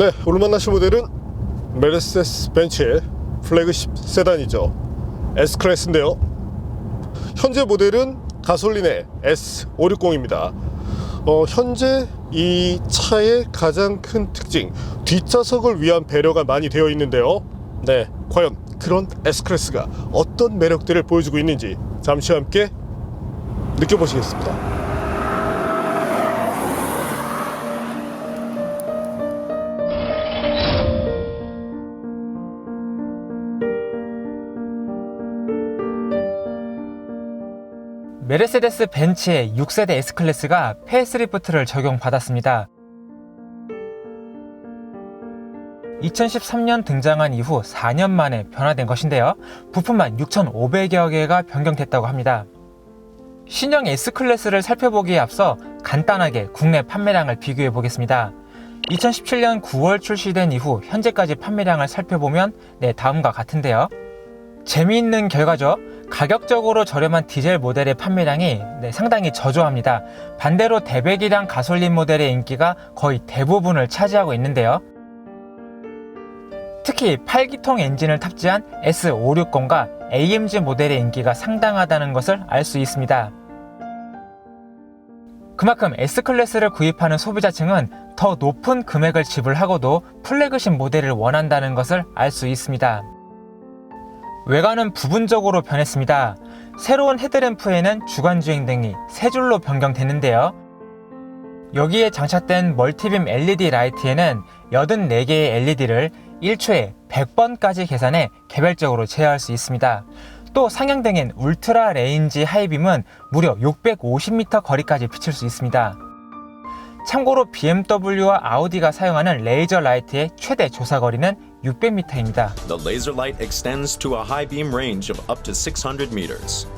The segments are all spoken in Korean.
네, 오늘 만나실 모델은 메르세데스 벤츠의 플래그십 세단이죠. S클래스인데요. 현재 모델은 가솔린의 S560입니다. 현재 이 차의 가장 큰 특징, 뒷좌석을 위한 배려가 많이 되어 있는데요. 네, 과연 그런 S클래스가 어떤 매력들을 보여주고 있는지 잠시 함께 느껴보시겠습니다. 메르세데스 벤츠의 6세대 S클래스가 페이스리프트를 적용받았습니다. 2013년 등장한 이후 4년 만에 변화된 것인데요. 부품만 6,500여 개가 변경됐다고 합니다. 신형 S클래스를 살펴보기에 앞서 간단하게 국내 판매량을 비교해 보겠습니다. 2017년 9월 출시된 이후 현재까지 판매량을 살펴보면 다음과 같은데요. 재미있는 결과죠. 가격적으로 저렴한 디젤 모델의 판매량이 상당히 저조합니다. 반대로 대배기량 가솔린 모델의 인기가 거의 대부분을 차지하고 있는데요. 특히 8기통 엔진을 탑재한 S560과 AMG 모델의 인기가 상당하다는 것을 알 수 있습니다. 그만큼 S클래스를 구입하는 소비자층은 더 높은 금액을 지불하고도 플래그십 모델을 원한다는 것을 알 수 있습니다. 외관은 부분적으로 변했습니다. 새로운 헤드램프에는 주간주행등이 3줄로 변경됐는데요. 여기에 장착된 멀티빔 LED 라이트에는 84개의 LED를 1초에 100번까지 계산해 개별적으로 제어할 수 있습니다. 또 상향등인 울트라 레인지 하이빔은 무려 650m 거리까지 비출 수 있습니다. 참고로 BMW와 아우디가 사용하는 레이저 라이트의 최대 조사거리는 600m입니다. The laser light extends to a high beam range of up to 600 meters.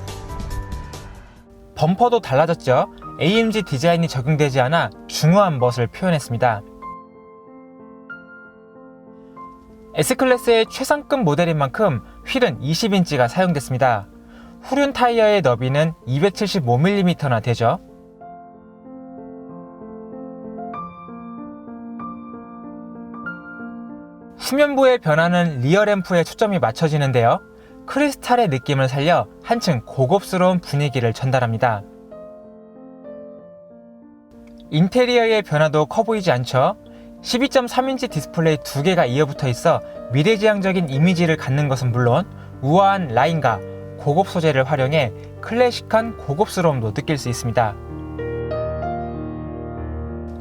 범퍼도 달라졌죠. AMG 디자인이 적용되지 않아 중후한 멋을 표현했습니다. S클래스의 최상급 모델인 만큼 휠은 20인치가 사용됐습니다. 후륜 타이어의 너비는 275mm나 되죠. 후면부의 변화는 리어램프에 초점이 맞춰지는데요. 크리스탈의 느낌을 살려 한층 고급스러운 분위기를 전달합니다. 인테리어의 변화도 커 보이지 않죠? 12.3인치 디스플레이 2개가 이어붙어 있어 미래지향적인 이미지를 갖는 것은 물론 우아한 라인과 고급 소재를 활용해 클래식한 고급스러움도 느낄 수 있습니다.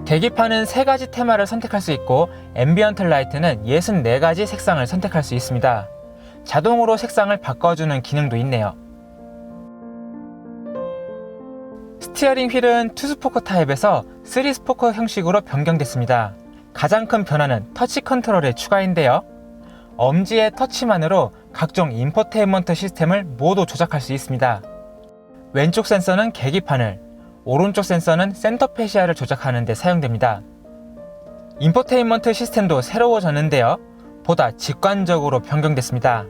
계기판은 3가지 테마를 선택할 수 있고 앰비언트 라이트는 64가지 색상을 선택할 수 있습니다. 자동으로 색상을 바꿔주는 기능도 있네요. 스티어링 휠은 2스포크 타입에서 3스포크 형식으로 변경됐습니다. 가장 큰 변화는 터치 컨트롤의 추가인데요. 엄지의 터치만으로 각종 인포테인먼트 시스템을 모두 조작할 수 있습니다. 왼쪽 센서는 계기판을, 오른쪽 센서는 센터페시아를 조작하는 데 사용됩니다. 인포테인먼트 시스템도 새로워졌는데요. 보다 직관적으로 변경됐습니다.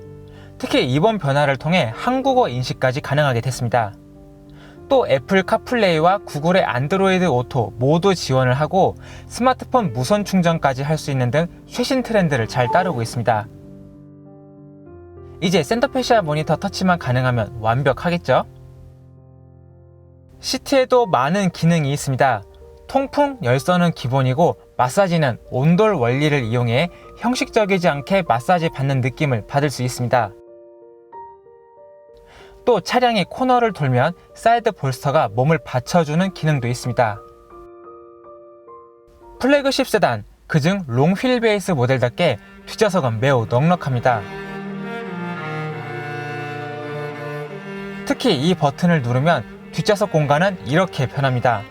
특히 이번 변화를 통해 한국어 인식까지 가능하게 됐습니다. 또 애플 카플레이와 구글의 안드로이드 오토 모두 지원을 하고 스마트폰 무선 충전까지 할 수 있는 등 최신 트렌드를 잘 따르고 있습니다. 이제 센터페시아 모니터 터치만 가능하면 완벽하겠죠? 시트에도 많은 기능이 있습니다. 통풍, 열선은 기본이고 마사지는 온돌 원리를 이용해 형식적이지 않게 마사지 받는 느낌을 받을 수 있습니다. 또 차량이 코너를 돌면 사이드 볼스터가 몸을 받쳐주는 기능도 있습니다. 플래그십 세단, 그중 롱 휠베이스 모델답게 뒷좌석은 매우 넉넉합니다. 특히 이 버튼을 누르면 뒷좌석 공간은 이렇게 변합니다.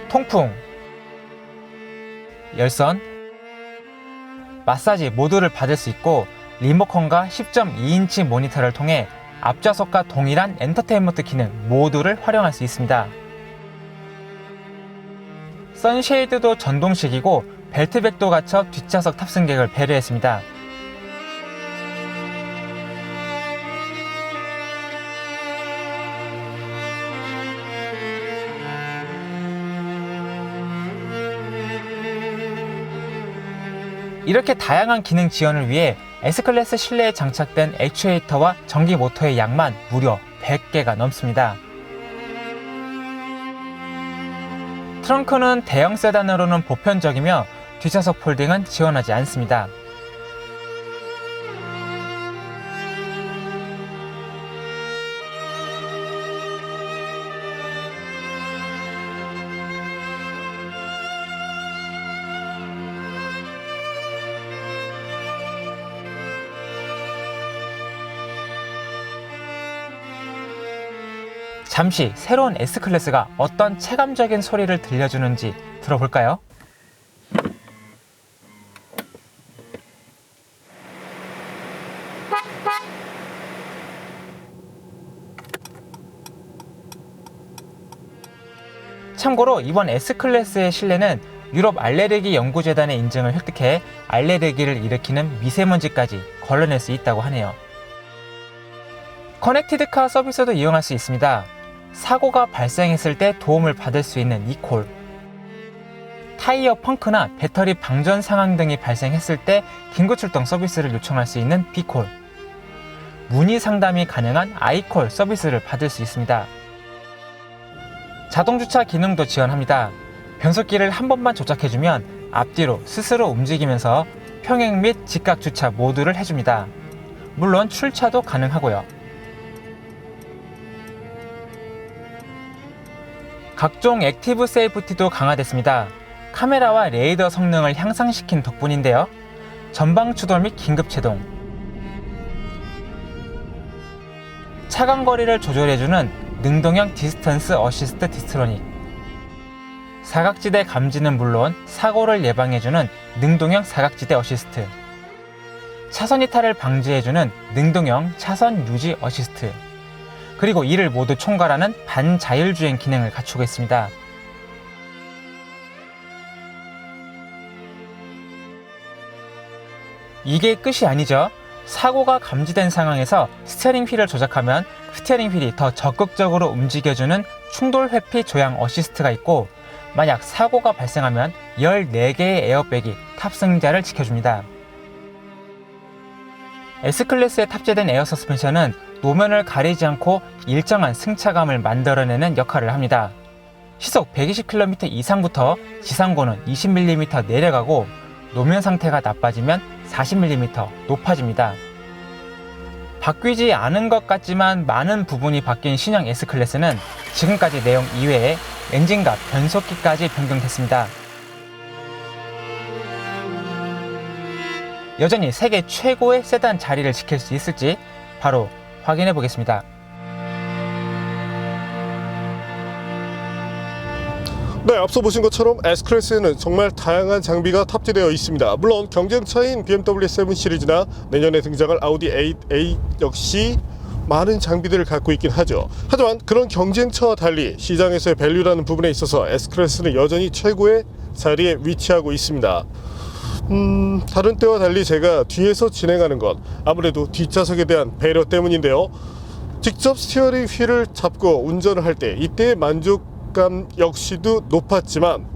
통풍, 열선, 마사지 모두를 받을 수 있고 리모컨과 10.2인치 모니터를 통해 앞좌석과 동일한 엔터테인먼트 기능 모두를 활용할 수 있습니다. 선쉐이드도 전동식이고 벨트백도 갖춰 뒷좌석 탑승객을 배려했습니다. 이렇게 다양한 기능 지원을 위해 S클래스 실내에 장착된 액추에이터와 전기 모터의 양만 무려 100개가 넘습니다. 트렁크는 대형 세단으로는 보편적이며 뒷좌석 폴딩은 지원하지 않습니다. 잠시 새로운 S클래스가 어떤 체감적인 소리를 들려주는지 들어볼까요? 참고로 이번 S클래스의 실내는 유럽 알레르기 연구재단의 인증을 획득해 알레르기를 일으키는 미세먼지까지 걸러낼 수 있다고 하네요. 커넥티드카 서비스도 이용할 수 있습니다. 사고가 발생했을 때 도움을 받을 수 있는 이콜, 타이어 펑크나 배터리 방전 상황 등이 발생했을 때 긴급 출동 서비스를 요청할 수 있는 비콜, 문의 상담이 가능한 아이콜 서비스를 받을 수 있습니다. 자동주차 기능도 지원합니다. 변속기를 한 번만 조작해주면 앞뒤로 스스로 움직이면서 평행 및 직각 주차 모두를 해줍니다. 물론 출차도 가능하고요. 각종 액티브 세이프티도 강화됐습니다. 카메라와 레이더 성능을 향상시킨 덕분인데요. 전방 추돌 및 긴급 제동, 차간 거리를 조절해주는 능동형 디스턴스 어시스트 디스트로닉, 사각지대 감지는 물론 사고를 예방해주는 능동형 사각지대 어시스트, 차선 이탈을 방지해주는 능동형 차선 유지 어시스트, 그리고 이를 모두 총괄하는 반자율주행 기능을 갖추고 있습니다. 이게 끝이 아니죠. 사고가 감지된 상황에서 스티어링 휠을 조작하면 스티어링 휠이 더 적극적으로 움직여주는 충돌 회피 조향 어시스트가 있고, 만약 사고가 발생하면 14개의 에어백이 탑승자를 지켜줍니다. S클래스에 탑재된 에어 서스펜션은 노면을 가리지 않고 일정한 승차감을 만들어내는 역할을 합니다. 시속 120km 이상부터 지상고는 20mm 내려가고 노면 상태가 나빠지면 40mm 높아집니다. 바뀌지 않은 것 같지만 많은 부분이 바뀐 신형 S클래스는 지금까지 내용 이외에 엔진과 변속기까지 변경됐습니다. 여전히 세계 최고의 세단 자리를 지킬 수 있을지 바로 확인해 보겠습니다. 네, 앞서 보신 것처럼 S클래스에는 정말 다양한 장비가 탑재되어 있습니다. 물론 경쟁차인 BMW 7 시리즈나 내년에 등장할 아우디 A8 역시 많은 장비들을 갖고 있긴 하죠. 하지만 그런 경쟁차와 달리 시장에서의 밸류라는 부분에 있어서 S클래스는 여전히 최고의 자리에 위치하고 있습니다. 다른 때와 달리 제가 뒤에서 진행하는 것, 아무래도 뒷좌석에 대한 배려 때문인데요. 직접 스티어링 휠을 잡고 운전을 할 때 이때의 만족감 역시도 높았지만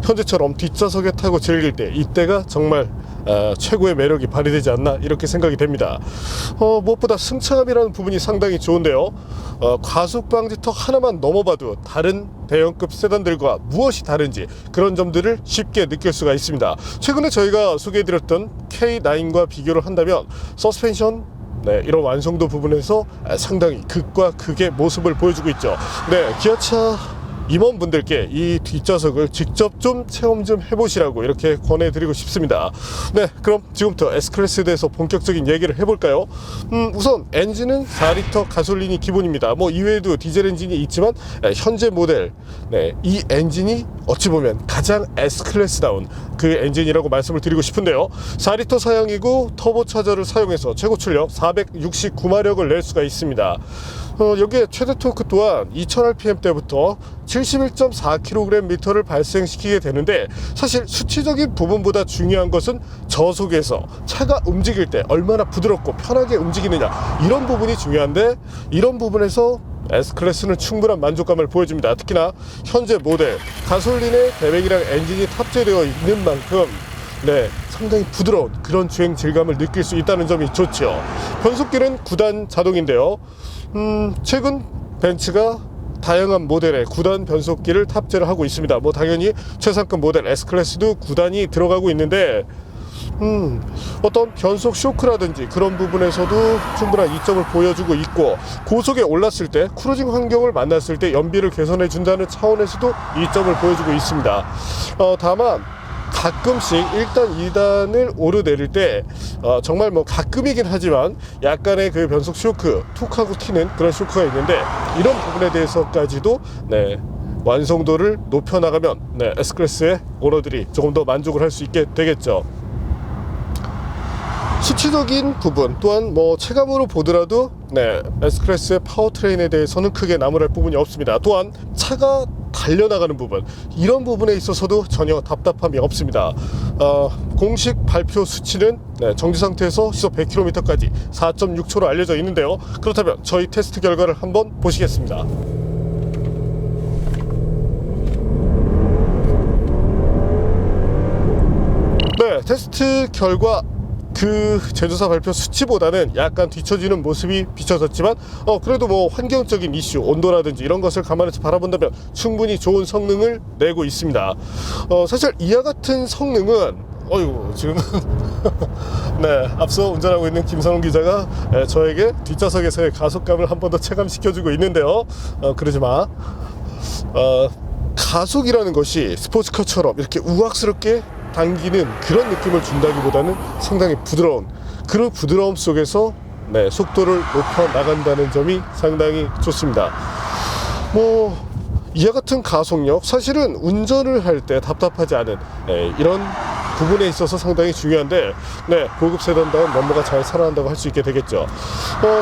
현재처럼 뒷좌석에 타고 즐길 때 이때가 정말 최고의 매력이 발휘되지 않나 이렇게 생각이 됩니다. 무엇보다 승차감이라는 부분이 상당히 좋은데요. 과속 방지턱 하나만 넘어봐도 다른 대형급 세단들과 무엇이 다른지 그런 점들을 쉽게 느낄 수가 있습니다. 최근에 저희가 소개해드렸던 K9과 비교를 한다면 서스펜션, 이런 완성도 부분에서 상당히 극과 극의 모습을 보여주고 있죠. 기아차 임원분들께 이 뒷좌석을 직접 좀 체험 좀 해보시라고 이렇게 권해드리고 싶습니다. 그럼 지금부터 S클래스에 대해서 본격적인 얘기를 해볼까요? 우선 엔진은 4리터 가솔린이 기본입니다. 이외에도 디젤 엔진이 있지만 현재 모델 이 엔진이 어찌 보면 가장 S클래스다운 그 엔진이라고 말씀을 드리고 싶은데요. 4리터 사양이고 터보차저를 사용해서 최고 출력 469마력을 낼 수가 있습니다. 여기에 최대 토크 또한 2000rpm 때부터 71.4kgm를 발생시키게 되는데, 사실 수치적인 부분보다 중요한 것은 저속에서 차가 움직일 때 얼마나 부드럽고 편하게 움직이느냐, 이런 부분이 중요한데 이런 부분에서 S클래스는 충분한 만족감을 보여줍니다. 특히나 현재 모델 가솔린의 대백이랑 엔진이 탑재되어 있는 만큼 네, 상당히 부드러운 그런 주행 질감을 느낄 수 있다는 점이 좋죠. 변속기는 9단 자동인데요. 최근 벤츠가 다양한 모델의 9단 변속기를 탑재를 하고 있습니다. 뭐 당연히 최상급 모델 S클래스도 9단이 들어가고 있는데 어떤 변속 쇼크라든지 그런 부분에서도 충분한 이점을 보여주고 있고, 고속에 올랐을 때 크루징 환경을 만났을 때 연비를 개선해 준다는 차원에서도 이점을 보여주고 있습니다. 다만 가끔씩 1단, 2단을 오르내릴 때 정말 뭐 가끔이긴 하지만 약간의 그 변속 쇼크, 툭 하고 튀는 그런 쇼크가 있는데, 이런 부분에 대해서까지도 완성도를 높여나가면 S클래스의 오너들이 조금 더 만족을 할 수 있게 되겠죠. 수치적인 부분 또한 뭐 체감으로 보더라도 S클래스의 파워트레인에 대해서는 크게 나무랄 부분이 없습니다. 또한 차가 달려나가는 부분, 이런 부분에 있어서도 전혀 답답함이 없습니다. 공식 발표 수치는 정지 상태에서 시속 100km까지 4.6초로 알려져 있는데요. 그렇다면 저희 테스트 결과를 한번 보시겠습니다. 네, 테스트 결과 그 제조사 발표 수치보다는 약간 뒤처지는 모습이 비춰졌지만 그래도 뭐 환경적인 이슈, 온도라든지 이런 것을 감안해서 바라본다면 충분히 좋은 성능을 내고 있습니다. 사실 이와 같은 성능은 지금 앞서 운전하고 있는 김선웅 기자가 저에게 뒷좌석에서의 가속감을 한 번 더 체감시켜주고 있는데요. 그러지 마. 가속이라는 것이 스포츠카처럼 이렇게 우악스럽게 당기는 그런 느낌을 준다기보다는 상당히 부드러운, 그런 부드러움 속에서 속도를 높여 나간다는 점이 상당히 좋습니다. 뭐 이와 같은 가속력, 사실은 운전을 할 때 답답하지 않은 이런 부분에 있어서 상당히 중요한데, 고급 세단다운 넘버가 잘 살아난다고 할 수 있게 되겠죠.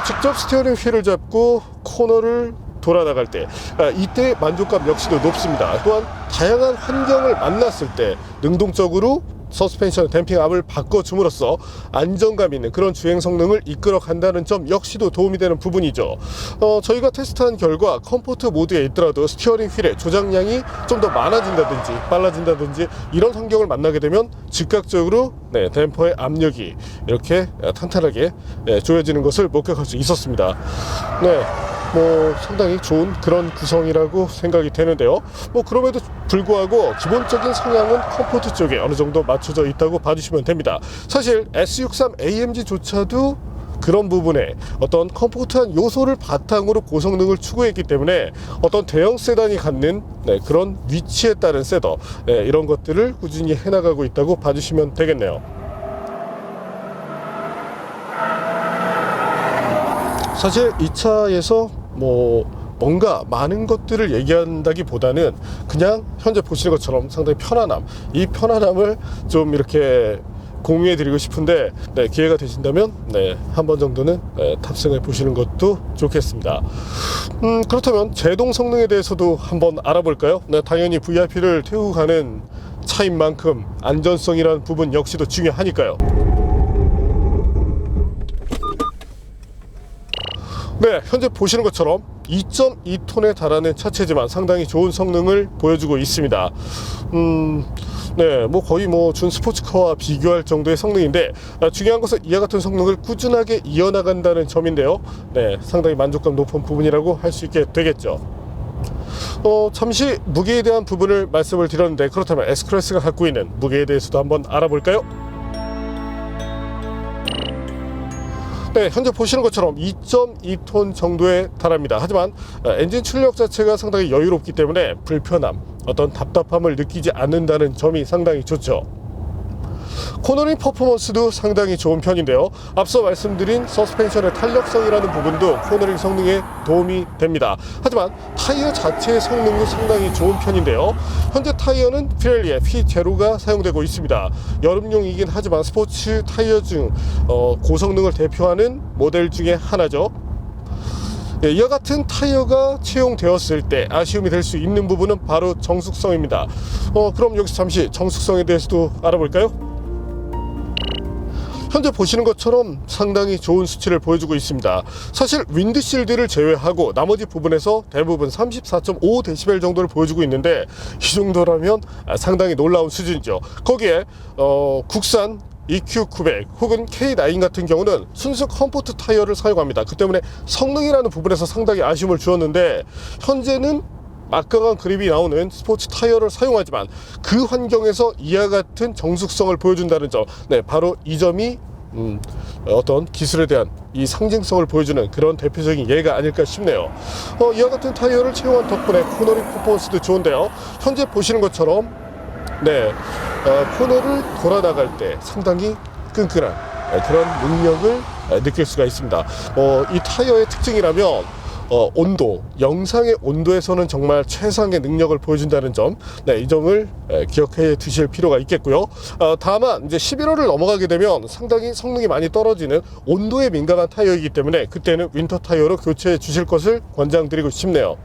직접 스티어링 휠을 잡고 코너를 돌아 나갈 때 이때 만족감 역시도 높습니다. 또한 다양한 환경을 만났을 때 능동적으로 서스펜션 댐핑 압을 바꿔줌으로써 안정감 있는 그런 주행 성능을 이끌어 간다는 점 역시도 도움이 되는 부분이죠. 저희가 테스트한 결과 컴포트 모드에 있더라도 스티어링 휠의 조작량이 좀 더 많아진다든지 빨라진다든지 이런 환경을 만나게 되면 즉각적으로 댐퍼의 압력이 이렇게 탄탄하게 조여지는 것을 목격할 수 있었습니다. 뭐 상당히 좋은 그런 구성이라고 생각이 되는데요. 뭐 그럼에도 불구하고 기본적인 성향은 컴포트 쪽에 어느 정도 맞춰져 있다고 봐주시면 됩니다. 사실 S63 AMG조차도 그런 부분에 어떤 컴포트한 요소를 바탕으로 고성능을 추구했기 때문에 어떤 대형 세단이 갖는 그런 위치에 따른 셋업, 이런 것들을 꾸준히 해나가고 있다고 봐주시면 되겠네요. 사실 이 차에서 뭔가 많은 것들을 얘기한다기보다는 그냥 현재 보시는 것처럼 상당히 편안함, 이 편안함을 좀 이렇게 공유해 드리고 싶은데, 기회가 되신다면 한 번 정도는 탑승해 보시는 것도 좋겠습니다. 그렇다면 제동 성능에 대해서도 한번 알아볼까요? 당연히 VIP를 태우고 가는 차인 만큼 안전성이라는 부분 역시도 중요하니까요. 현재 보시는 것처럼 2.2톤에 달하는 차체지만 상당히 좋은 성능을 보여주고 있습니다. 뭐 거의 준 스포츠카와 비교할 정도의 성능인데, 중요한 것은 이와 같은 성능을 꾸준하게 이어나간다는 점인데요. 상당히 만족감 높은 부분이라고 할 수 있게 되겠죠. 잠시 무게에 대한 부분을 말씀을 드렸는데, 그렇다면 S클래스가 갖고 있는 무게에 대해서도 한번 알아볼까요? 현재 보시는 것처럼 2.2톤 정도에 달합니다. 하지만 엔진 출력 자체가 상당히 여유롭기 때문에 불편함, 어떤 답답함을 느끼지 않는다는 점이 상당히 좋죠. 코너링 퍼포먼스도 상당히 좋은 편인데요. 앞서 말씀드린 서스펜션의 탄력성이라는 부분도 코너링 성능에 도움이 됩니다. 하지만 타이어 자체의 성능도 상당히 좋은 편인데요. 현재 타이어는 피렐리의 P0가 사용되고 있습니다. 여름용이긴 하지만 스포츠 타이어 중 고성능을 대표하는 모델 중에 하나죠. 이와 같은 타이어가 채용되었을 때 아쉬움이 될 수 있는 부분은 바로 정숙성입니다. 그럼 여기서 잠시 정숙성에 대해서도 알아볼까요? 현재 보시는 것처럼 상당히 좋은 수치를 보여주고 있습니다. 사실 윈드실드를 제외하고 나머지 부분에서 대부분 34.5dB 정도를 보여주고 있는데 이 정도라면 상당히 놀라운 수준이죠. 거기에 국산 EQ900 혹은 K9 같은 경우는 순수 컴포트 타이어를 사용합니다. 그 때문에 성능이라는 부분에서 상당히 아쉬움을 주었는데 현재는 막강한 그립이 나오는 스포츠 타이어를 사용하지만 그 환경에서 이와 같은 정숙성을 보여준다는 점, 네, 바로 이 점이 어떤 기술에 대한 이 상징성을 보여주는 그런 대표적인 예가 아닐까 싶네요. 이와 같은 타이어를 채용한 덕분에 코너링 퍼포먼스도 좋은데요. 현재 보시는 것처럼 네, 코너를 돌아 나갈 때 상당히 끈끈한 그런 능력을 느낄 수가 있습니다. 이 타이어의 특징이라면 온도, 영상의 온도에서는 정말 최상의 능력을 보여준다는 점, 네, 이 점을 기억해 두실 필요가 있겠고요. 다만 이제 11월을 넘어가게 되면 상당히 성능이 많이 떨어지는 온도에 민감한 타이어이기 때문에 그때는 윈터 타이어로 교체해 주실 것을 권장드리고 싶네요.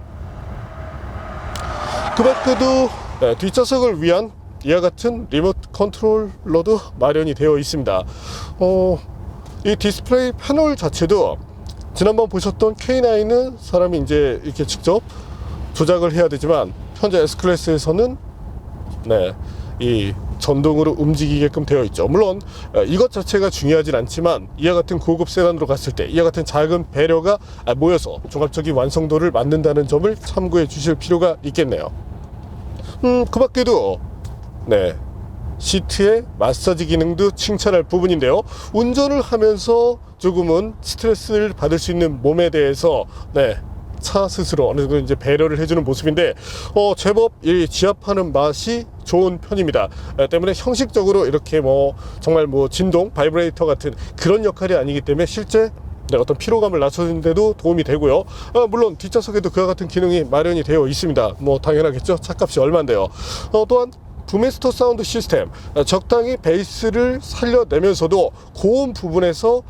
그 밖에도 뒷좌석을 위한 이와 같은 리모트 컨트롤러도 마련이 되어 있습니다. 이 디스플레이 패널 자체도 지난번 보셨던 K9은 사람이 이제 이렇게 직접 조작을 해야 되지만 현재 S클래스에서는 네, 이 전동으로 움직이게끔 되어 있죠. 물론 이것 자체가 중요하진 않지만 이와 같은 고급 세단으로 갔을 때 이와 같은 작은 배려가 모여서 종합적인 완성도를 만든다는 점을 참고해 주실 필요가 있겠네요. 그 밖에도 네, 시트의 마사지 기능도 칭찬할 부분인데요. 운전을 하면서 조금은 스트레스를 받을 수 있는 몸에 대해서 네, 차 스스로 어느 정도 이제 배려를 해주는 모습인데 제법 이 지압하는 맛이 좋은 편입니다. 때문에 형식적으로 이렇게 정말 진동, 바이브레이터 같은 그런 역할이 아니기 때문에 실제 어떤 피로감을 낮춰주는 데도 도움이 되고요. 물론 뒷좌석에도 그와 같은 기능이 마련이 되어 있습니다. 당연하겠죠. 차값이 얼마인데요. 또한 부메스터 사운드 시스템, 적당히 베이스를 살려내면서도 고음 부분에서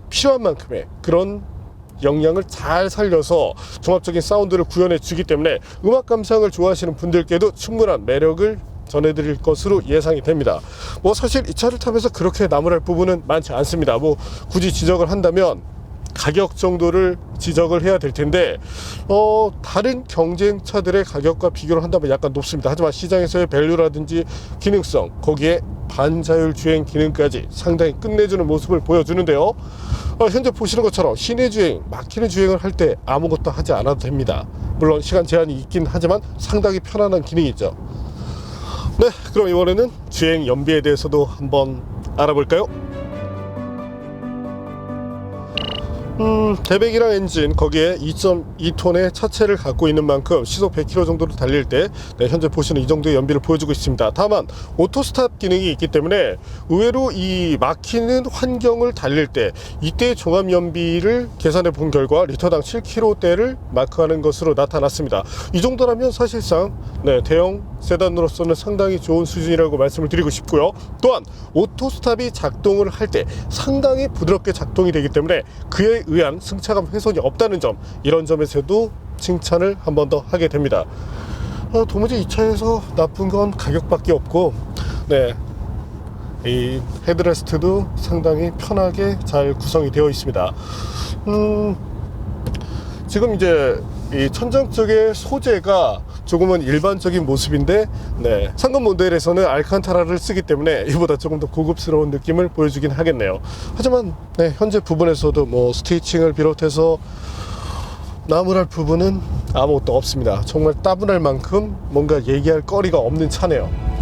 필요한 만큼의 그런 영향을 잘 살려서 종합적인 사운드를 구현해 주기 때문에 음악 감상을 좋아하시는 분들께도 충분한 매력을 전해드릴 것으로 예상이 됩니다. 사실 이 차를 타면서 그렇게 나무랄 부분은 많지 않습니다. 굳이 지적을 한다면 가격 정도를 지적을 해야 될 텐데 다른 경쟁차들의 가격과 비교를 한다면 약간 높습니다. 하지만 시장에서의 밸류라든지 기능성, 거기에 반자율 주행 기능까지 상당히 끝내주는 모습을 보여주는데요. 현재 보시는 것처럼 시내 주행, 막히는 주행을 할 때 아무것도 하지 않아도 됩니다. 물론 시간 제한이 있긴 하지만 상당히 편안한 기능이 있죠. 네, 그럼 이번에는 주행 연비에 대해서도 한번 알아볼까요? 대배기랑 엔진, 거기에 2.2톤의 차체를 갖고 있는 만큼 시속 100km 정도로 달릴 때 현재 보시는 이 정도의 연비를 보여주고 있습니다. 다만 오토 스탑 기능이 있기 때문에 의외로 이 막히는 환경을 달릴 때 이때의 종합 연비를 계산해 본 결과 리터당 7km대를 마크하는 것으로 나타났습니다. 이 정도라면 사실상 대형 세단으로서는 상당히 좋은 수준이라고 말씀을 드리고 싶고요. 또한 오토 스탑이 작동을 할 때 상당히 부드럽게 작동이 되기 때문에 그에 의한 승차감 훼손이 없다는 점, 이런 점에서도 칭찬을 한 번 더 하게 됩니다. 도무지 이 차에서 나쁜 건 가격밖에 없고 이 헤드레스트도 상당히 편하게 잘 구성이 되어 있습니다. 지금 이제 이 천장 쪽의 소재가 조금은 일반적인 모습인데 상급 모델에서는 알칸타라를 쓰기 때문에 이보다 조금 더 고급스러운 느낌을 보여주긴 하겠네요. 하지만 현재 부분에서도 스티칭을 비롯해서 나무랄 부분은 아무것도 없습니다. 정말 따분할 만큼 뭔가 얘기할 거리가 없는 차네요.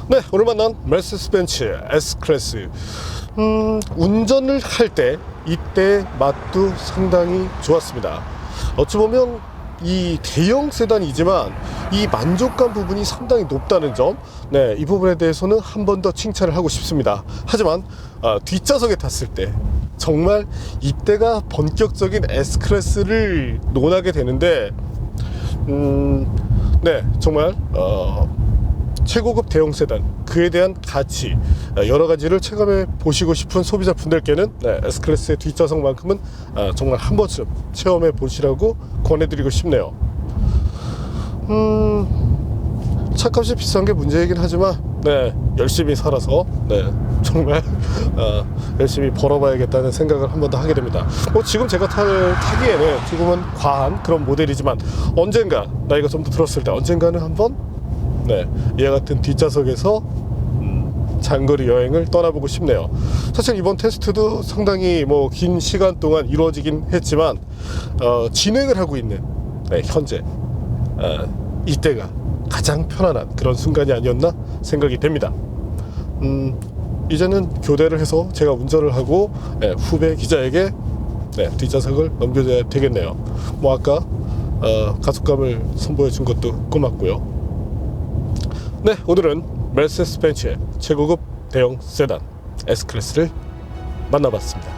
네, 오늘 만난 메르세데스 벤츠 S클래스. 운전을 할 때 이때 맛도 상당히 좋았습니다. 어찌 보면 이 대형 세단이지만 이 만족감 부분이 상당히 높다는 점, 네, 이 부분에 대해서는 한 번 더 칭찬을 하고 싶습니다. 하지만 뒷좌석에 탔을 때 정말 이때가 본격적인 S클래스를 논하게 되는데, 네, 정말 최고급 대형 세단, 그에 대한 가치, 여러 가지를 체감해 보시고 싶은 소비자분들께는 S클래스의 뒷좌석만큼은 정말 한 번쯤 체험해 보시라고 권해드리고 싶네요. 차값이 비싼 게 문제이긴 하지만, 네, 열심히 살아서, 네, 정말 열심히 벌어봐야겠다는 생각을 한 번 더 하게 됩니다. 뭐 지금 제가 타기에는 조금은 과한 그런 모델이지만, 언젠가 나이가 좀 더 들었을 때 언젠가는 한번, 네, 이와 같은 뒷좌석에서 장거리 여행을 떠나보고 싶네요. 사실 이번 테스트도 상당히 뭐 긴 시간 동안 이루어지긴 했지만, 진행을 하고 있는, 네, 현재 이때가 가장 편안한 그런 순간이 아니었나 생각이 됩니다. 이제는 교대를 해서 제가 운전을 하고, 네, 후배 기자에게, 네, 뒷좌석을 넘겨줘야 되겠네요. 뭐 아까 가속감을 선보여 준 것도 고맙고요. 네, 오늘은 메르세데스 벤츠의 최고급 대형 세단 S클래스를 만나봤습니다.